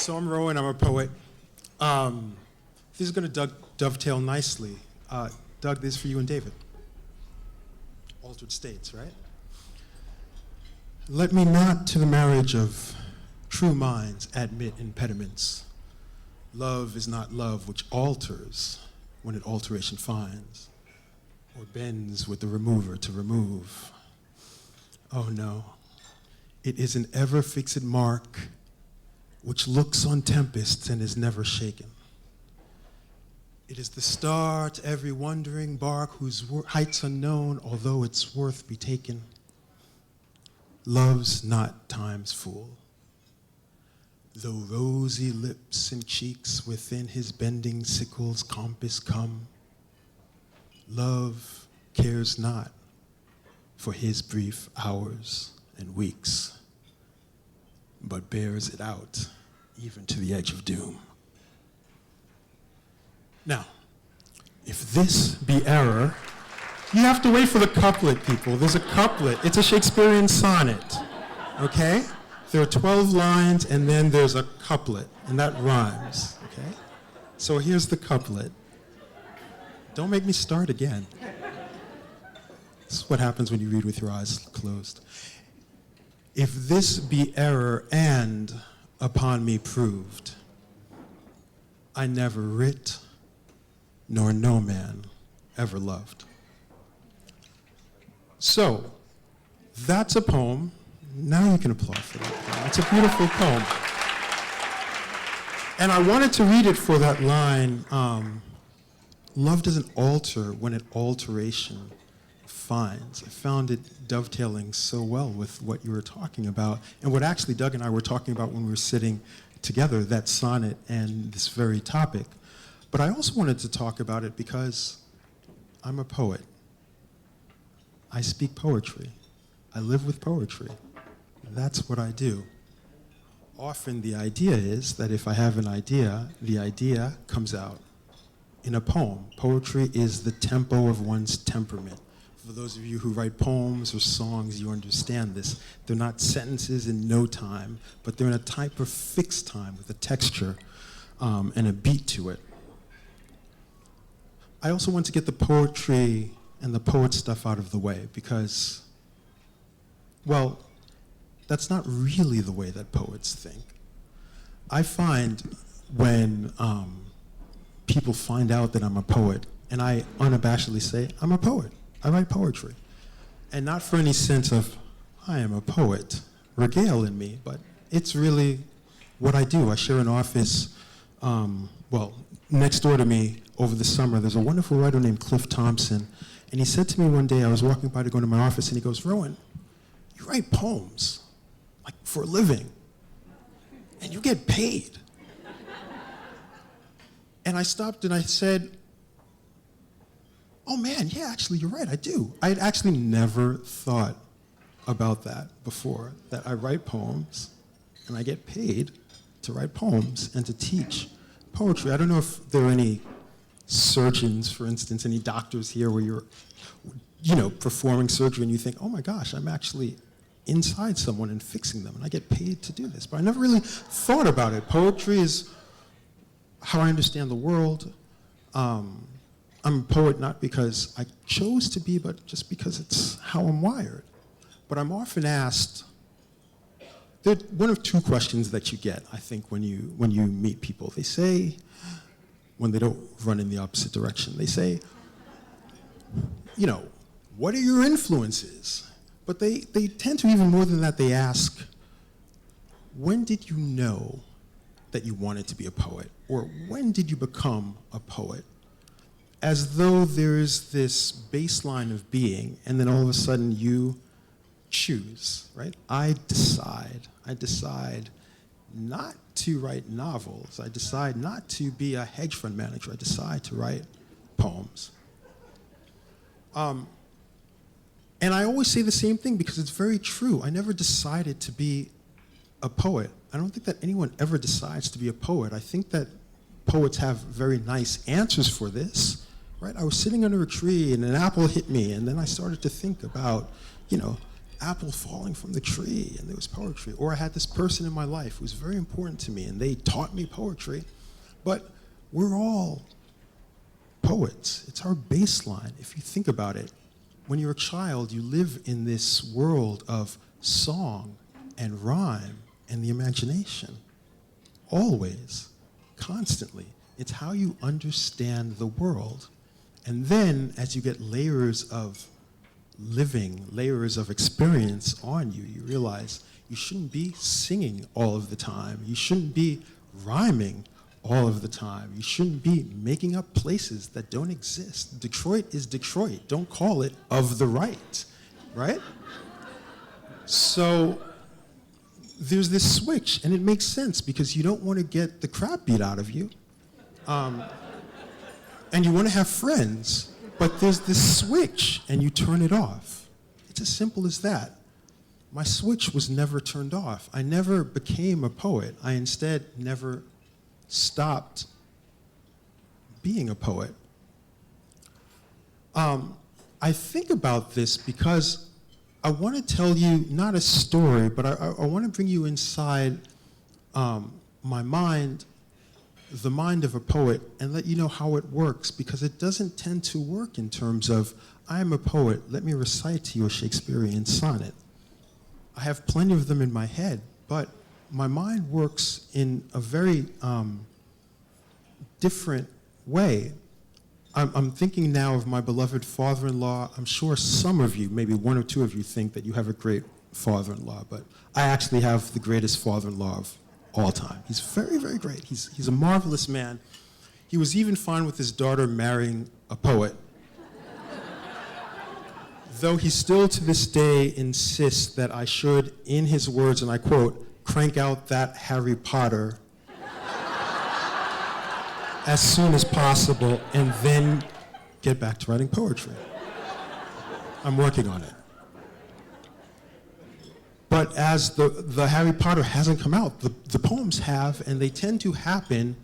So I'm Rowan, I'm a poet. This is going to dovetail nicely. Doug, this is for you and David. Altered states, right? Let me not to the marriage of true minds admit impediments. Love is not love which alters when it alteration finds, or bends with the remover to remove. Oh no, it is an ever-fixed mark which looks on tempests and is never shaken. It is the star to every wandering bark whose heights unknown, although its worth be taken. Love's not time's fool. Though rosy lips and cheeks within his bending sickle's compass come, love cares not for his brief hours and weeks, but bears it out even to the edge of doom. Now, if this be error, you have to wait for the couplet, people. There's a couplet. It's a Shakespearean sonnet, okay? There are 12 lines, and then there's a couplet, and that rhymes, okay? So here's the couplet. Don't make me start again. This is what happens when you read with your eyes closed. If this be error and upon me proved, I never writ, nor no man ever loved. So, that's a poem. Now you can applaud for that poem. It's a beautiful poem. And I wanted to read it for that line, love doesn't alter when an alteration finds. I found it dovetailing so well with what you were talking about, and what actually Doug and I were talking about when we were sitting together, that sonnet and this very topic. But I also wanted to talk about it because I'm a poet. I speak poetry. I live with poetry. That's what I do. Often the idea is that if I have an idea, the idea comes out in a poem. Poetry is the tempo of one's temperament. For those of you who write poems or songs, you understand this. They're not sentences in no time, but they're in a type of fixed time with a texture and a beat to it. I also want to get the poetry and the poet stuff out of the way because, well, that's not really the way that poets think. I find when people find out that I'm a poet, and I unabashedly say, I'm a poet. I write poetry. And not for any sense of, I am a poet, regale in me, but it's really what I do. I share an office, next door to me over the summer, there's a wonderful writer named Cliff Thompson, and he said to me one day, I was walking by to go to my office, and he goes, Rowan, you write poems, like for a living, and you get paid. And I stopped and I said, oh man, yeah, actually, you're right, I do. I had actually never thought about that before, that I write poems and I get paid to write poems and to teach poetry. I don't know if there are any surgeons, for instance, any doctors here where you're, performing surgery and you think, oh my gosh, I'm actually inside someone and fixing them and I get paid to do this. But I never really thought about it. Poetry is how I understand the world. I'm a poet not because I chose to be, but just because it's how I'm wired. But I'm often asked, there are one of two questions that you get, I think, when you meet people. They say, when they don't run in the opposite direction, they say, what are your influences? But they tend to, even more than that, they ask, when did you know that you wanted to be a poet? Or when did you become a poet? As though there's this baseline of being, and then all of a sudden you choose, right? I decide not to write novels. I decide not to be a hedge fund manager. I decide to write poems. And I always say the same thing because it's very true. I never decided to be a poet. I don't think that anyone ever decides to be a poet. I think that poets have very nice answers for this, right? I was sitting under a tree and an apple hit me, and then I started to think about, apple falling from the tree, and there was poetry. Or I had this person in my life who was very important to me, and they taught me poetry. But we're all poets. It's our baseline. If you think about it, when you're a child, you live in this world of song and rhyme and the imagination. Always, constantly. It's how you understand the world. And then, as you get layers of living, layers of experience on you, you realize you shouldn't be singing all of the time. You shouldn't be rhyming all of the time. You shouldn't be making up places that don't exist. Detroit is Detroit. Don't call it of the right, right? So there's this switch, and it makes sense because you don't want to get the crap beat out of you. And you want to have friends, but there's this switch, and you turn it off. It's as simple as that. My switch was never turned off. I never became a poet. I instead never stopped being a poet. I think about this because I want to tell you not a story, but I want to bring you inside my mind, the mind of a poet, and let you know how it works, because it doesn't tend to work in terms of, I am a poet, let me recite to you a Shakespearean sonnet. I have plenty of them in my head, but my mind works in a very different way. I'm thinking now of my beloved father-in-law. I'm sure some of you, maybe one or two of you, think that you have a great father-in-law, but I actually have the greatest father-in-law of all time. He's very, very great. He's a marvelous man. He was even fine with his daughter marrying a poet, though he still to this day insists that I should, in his words, and I quote, crank out that Harry Potter as soon as possible and then get back to writing poetry. I'm working on it. But as the Harry Potter hasn't come out, the poems have, and they tend to happen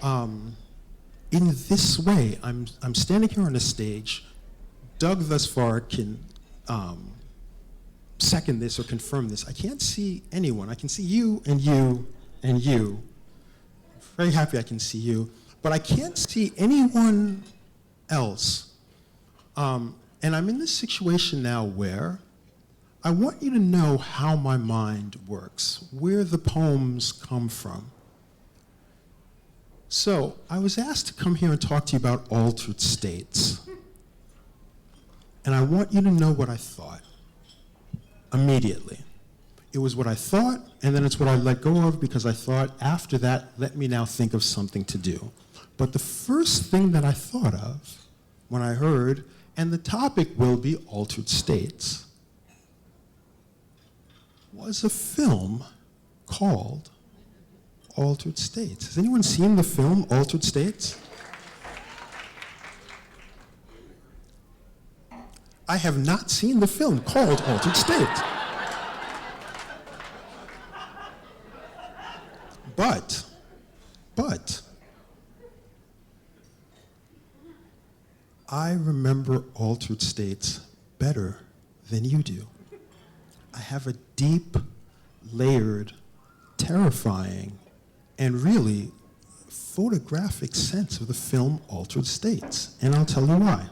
in this way. I'm standing here on a stage. Doug thus far can second this or confirm this. I can't see anyone. I can see you and you and you. Very happy I can see you. But I can't see anyone else. And I'm in this situation now where I want you to know how my mind works, where the poems come from. So I was asked to come here and talk to you about altered states. And I want you to know what I thought immediately. It was what I thought, and then it's what I let go of, because I thought, after that, let me now think of something to do. But the first thing that I thought of when I heard, and the topic will be altered states, was a film called Altered States. Has anyone seen the film Altered States? I have not seen the film called Altered States. But, I remember Altered States better than you do. I have a deep, layered, terrifying, and really photographic sense of the film Altered States, and I'll tell you why.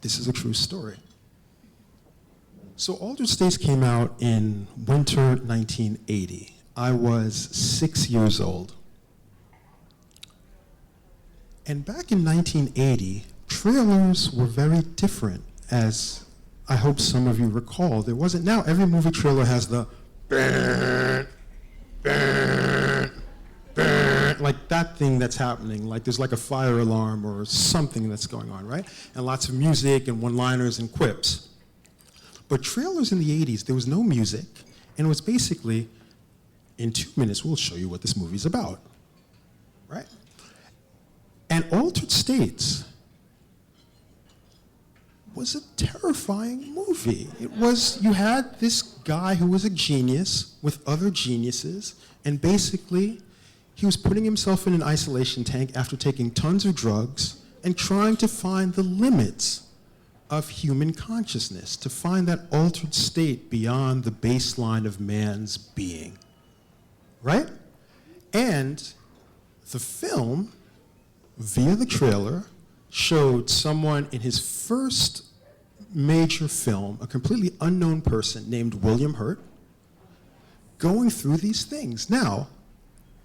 This is a true story. So Altered States came out in winter 1980. I was 6 years old. And back in 1980, trailers were very different, as I hope some of you recall. There wasn't, now every movie trailer has the like that thing that's happening, like there's like a fire alarm or something that's going on, right? And lots of music and one-liners and quips. But trailers in the 80s, there was no music, and it was basically, in 2 minutes, we'll show you what this movie's about, right? And Altered States was a terrifying movie. It was, you had this guy who was a genius with other geniuses, and basically, he was putting himself in an isolation tank after taking tons of drugs and trying to find the limits of human consciousness, to find that altered state beyond the baseline of man's being, right? And the film, via the trailer, showed someone in his first major film, a completely unknown person named William Hurt, going through these things. Now,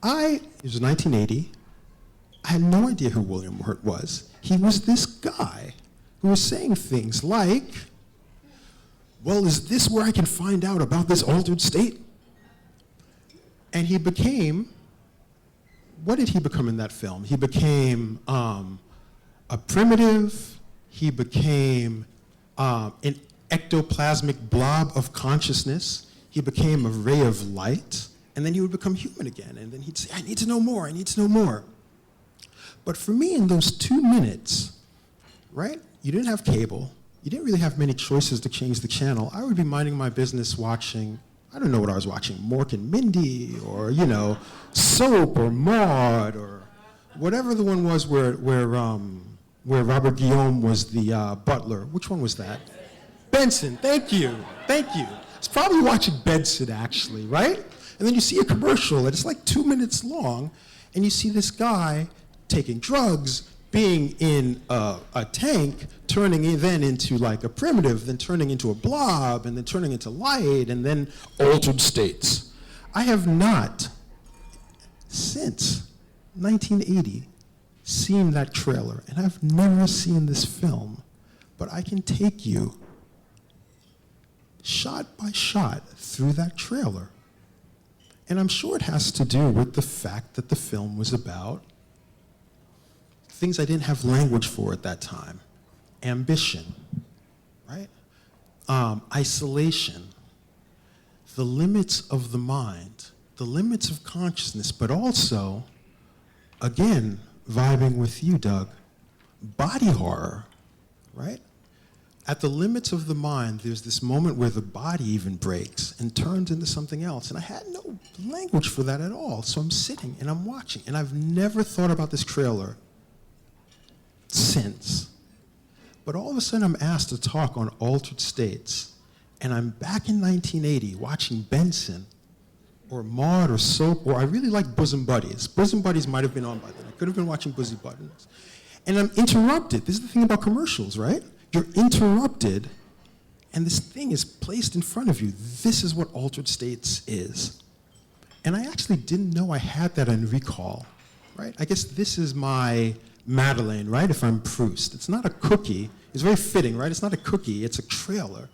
it was 1980, I had no idea who William Hurt was. He was this guy who was saying things like, well, is this where I can find out about this altered state? And he became, what did he become in that film? He became a primitive, he became an ectoplasmic blob of consciousness, he became a ray of light, and then he would become human again, and then he'd say, I need to know more, I need to know more. But for me, in those 2 minutes, right, you didn't have cable, you didn't really have many choices to change the channel. I would be minding my business watching, I don't know what I was watching, Mork and Mindy, or, you know, Soap, or Maude, or whatever the one was where Robert Guillaume was the butler. Which one was that? Benson, thank you. I was probably watching Benson, actually, right? And then you see a commercial, and it's like 2 minutes long, and you see this guy taking drugs, being in a tank, turning then into like a primitive, then turning into a blob, and then turning into light, and then altered states. I have not, since 1980, seen that trailer, and I've never seen this film, but I can take you shot by shot through that trailer. And I'm sure it has to do with the fact that the film was about things I didn't have language for at that time. Ambition, right? Isolation, the limits of the mind, the limits of consciousness, but also, again, vibing with you, Doug, body horror, right? At the limits of the mind, there's this moment where the body even breaks and turns into something else. And I had no language for that at all. So I'm sitting and I'm watching, and I've never thought about this trailer since. But all of a sudden I'm asked to talk on altered states, and I'm back in 1980 watching Benson or Maude or Soap, or I really like Bosom Buddies. Bosom Buddies might have been on by then. I could have been watching Bosom Buddies. And I'm interrupted. This is the thing about commercials, right? You're interrupted, and this thing is placed in front of you. This is what altered states is. And I actually didn't know I had that on recall, right? I guess this is my Madeleine, right, if I'm Proust. It's not a cookie. It's very fitting, right? It's not a cookie, it's a trailer.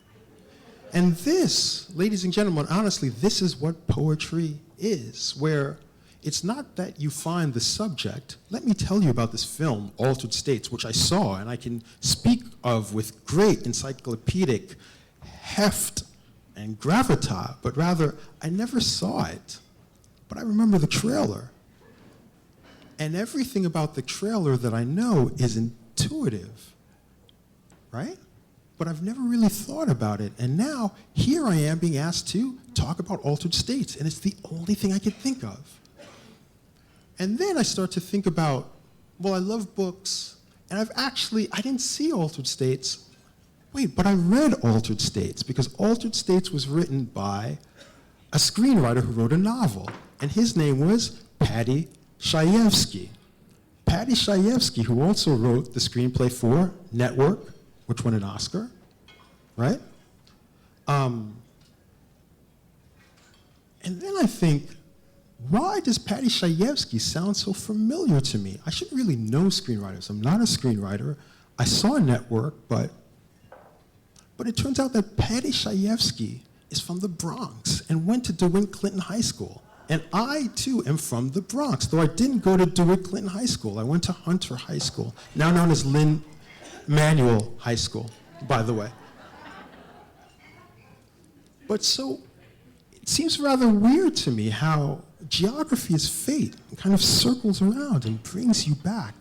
And this, ladies and gentlemen, honestly, this is what poetry is, where it's not that you find the subject. Let me tell you about this film, Altered States, which I saw, and I can speak of with great encyclopedic heft and gravitas, but rather, I never saw it, but I remember the trailer. And everything about the trailer that I know is intuitive, right? But I've never really thought about it. And now, here I am being asked to talk about altered states, and it's the only thing I could think of. And then I start to think about, well, I love books, and I didn't see Altered States. Wait, but I read Altered States, because Altered States was written by a screenwriter who wrote a novel, and his name was Paddy Chayefsky. Paddy Chayefsky, who also wrote the screenplay for Network, which won an Oscar, right? And then I think, why does Paddy Chayefsky sound so familiar to me? I should really know screenwriters. I'm not a screenwriter. I saw Network, but it turns out that Paddy Chayefsky is from the Bronx and went to DeWitt Clinton High School. And I, too, am from the Bronx, though I didn't go to DeWitt Clinton High School. I went to Hunter High School, now known as Lynn Manual High School, by the way. But so, it seems rather weird to me how geography is fate. It kind of circles around and brings you back.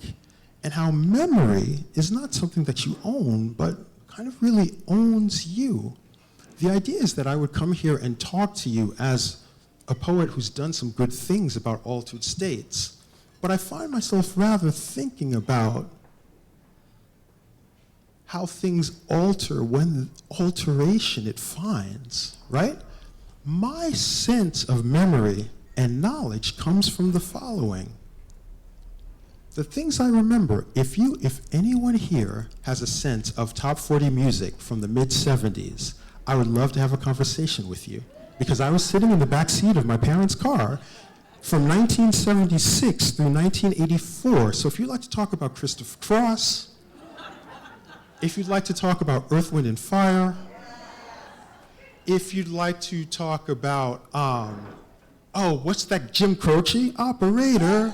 And how memory is not something that you own, but kind of really owns you. The idea is that I would come here and talk to you as a poet who's done some good things about altered states, but I find myself rather thinking about how things alter when alteration it finds, right? My sense of memory and knowledge comes from the following. The things I remember, if anyone here has a sense of top 40 music from the mid-70s, I would love to have a conversation with you, because I was sitting in the back seat of my parents' car from 1976 through 1984. So if you'd like to talk about Christopher Cross, if you'd like to talk about Earth, Wind, and Fire, if you'd like to talk about, what's that Jim Croce? Operator.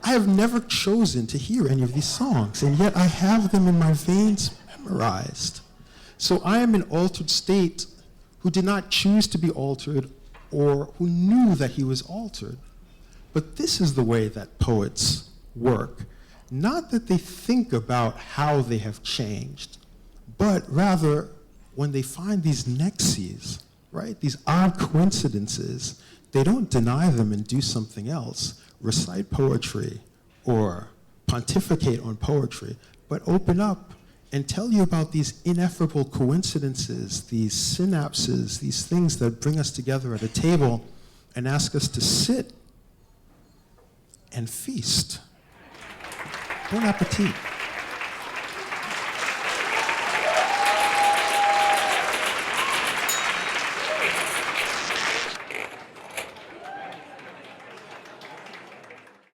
I have never chosen to hear any of these songs, and yet I have them in my veins memorized. So I am in altered state who did not choose to be altered or who knew that he was altered. But this is the way that poets work. Not that they think about how they have changed, but rather when they find these nexes, right, these odd coincidences, they don't deny them and do something else, recite poetry or pontificate on poetry, but open up and tell you about these ineffable coincidences, these synapses, these things that bring us together at a table and ask us to sit and feast. Bon appetit.